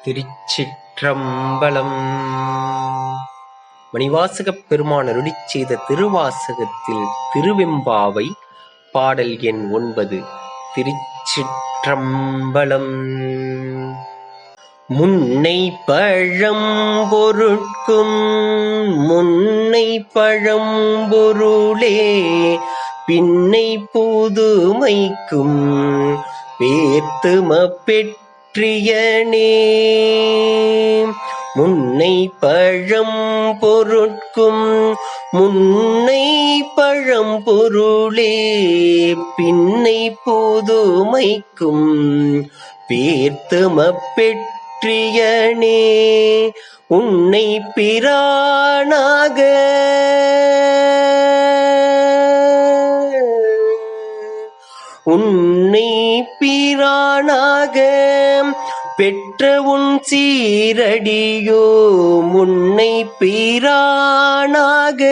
திருச்சிற்றம்பலம். மணிவாசகப் பெருமானருளிச் செய்த திருவாசகத்தில் திருவெம்பாவை பாடல் எண் 9. திருச்சிற்றம்பலம். முன்னை பழம்பொருட்கும் முன்னை பழம்பொருளே பின்னை புதுமைக்கும் பேர்த்துமப் பெற்றியனே. முன்னை பழம்பொருட்கும் முன்னை பழம்பொருளே பின்னை புதுமைக்கும் பேர்த்துமப் பெற்றியனே. உன்னை பிரானாக உன்னை பிரானாக பெற்ற உன் சீரடியோ. முன்னை பிரானாக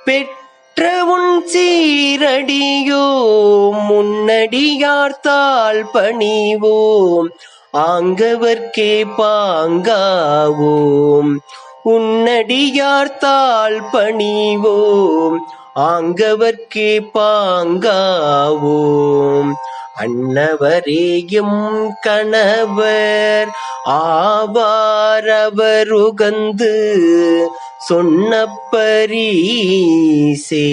பெற்ற உன் சீரடியோ. முன்னடியார்த்தால் பணிவோம் ஆங்கவர்க்கே பாங்காவோம். உன்னடியார்த்தால் பணிவோம் ஆங்கவர்க்கே பாங்காவோம். அன்னவரேயும் கணவர் ஆவாரவர் உகந்து சொன்ன பரிசே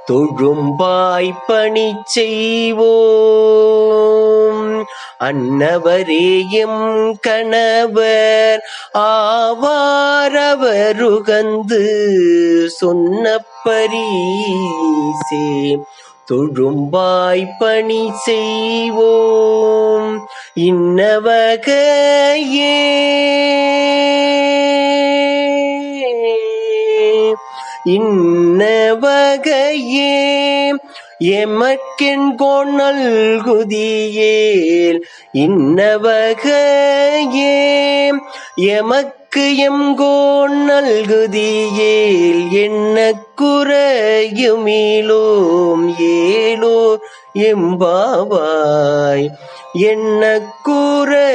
தொழும்பாய் பணி செய்வோம். அன்னவரேயும் கணவர் ஆவாரவர் உகந்து சொன்ன பரிசே தொழும்பாய் பணி செய்வோம். இன்னவகையே இன்னவகையே எமக்கென்கோன் நல்குதியேல். இன்னவகையே எமக்கு எம்கோன் நல்குதியேல். என்ன குறையுமிலோம் ஏலோர் எம்பாவாய். என்ன குறையுமிலோம்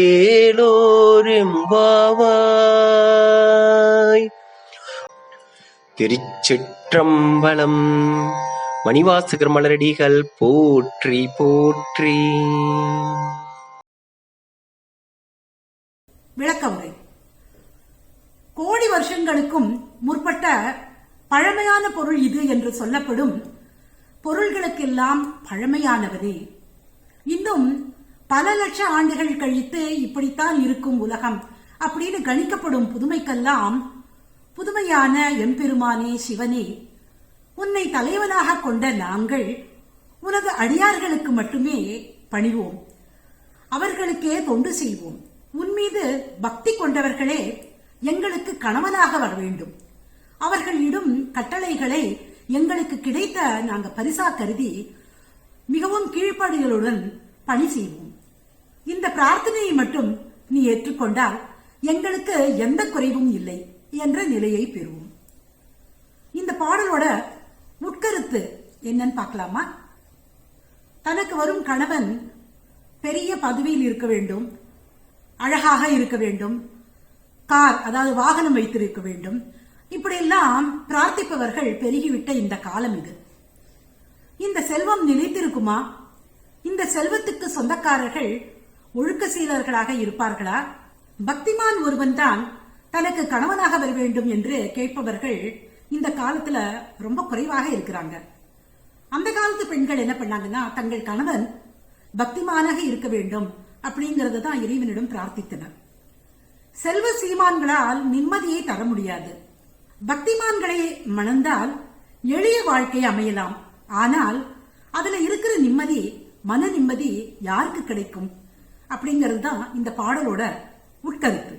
ஏலோர் எம்பாவாய். திருச்சிற்றம்பலம். மணிவாசகர் மலரடிகள் போற்றி போற்றி. விளக்கமுறை. கோடி வருஷங்களுக்கும் முற்பட்ட பழமையான பொருள் இது என்று சொல்லப்படும் பொருள்களுக்கெல்லாம் பழமையானவரே. இன்னும் பல லட்ச ஆண்டுகள் கழித்து இப்படித்தான் இருக்கும் உலகம் அப்படின்னு கணிக்கப்படும் புதுமைக்கெல்லாம் புதுமையான எம்பெருமானே சிவனே, உன்னை தலைவனாக கொண்ட நாங்கள் உனது அடியார்களுக்கு மட்டுமே பணிவோம், அவர்களுக்கே தொண்டு செய்வோம். உன்மீது பக்தி கொண்டவர்களே எங்களுக்கு கணவனாக வர வேண்டும். அவர்களிடம் கட்டளைகளை எங்களுக்கு கிடைத்த நாங்க பரிசா கருதி மிகவும் கீழ்ப்படிகளுடன் பணி செய்வோம். இந்த பிரார்த்தனையை மட்டும் நீ ஏற்றுக்கொண்டால் எங்களுக்கு எந்த குறைவும் இல்லை என்ற நிலையை பெறுவோம். இந்த பாடலோட உட்கருத்து என்னன்னு பார்க்கலாமா? தனக்கு வரும் கணவன் பெரிய பதவியில் இருக்க வேண்டும், அழகாக இருக்க வேண்டும், கார் அதாவது வாகனம் வைத்திருக்க வேண்டும், இப்படியெல்லாம் பிரார்த்திப்பவர்கள் பெருகிவிட்ட இந்த காலம் இது. இந்த செல்வம் நிலைத்திருக்குமா? இந்த செல்வத்துக்கு சொந்தக்காரர்கள் ஒழுக்க சீலர்களாக இருப்பார்களா? பக்திமான் ஒருவன் தான் தனக்கு கணவனாக வர வேண்டும் என்று கேட்பவர்கள் இந்த காலத்துல ரொம்ப குறைவாக இருக்கிறாங்க. அந்த காலத்து பெண்கள் என்ன பண்ணாங்கன்னா, தங்கள் கணவன் பக்திமானாக இருக்க வேண்டும் அப்படிங்கறத தான் இறைவனிடம் பிரார்த்தித்தனர். செல்வ சீமான்களால் நிம்மதியை தர முடியாது. பக்திமான்களை மணந்தால் எளிய வாழ்க்கை அமையலாம். ஆனால் அதுல இருக்கிற நிம்மதி, மன நிம்மதி யாருக்கு கிடைக்கும் அப்படிங்கிறது தான் இந்த பாடலோட உட்கருத்து.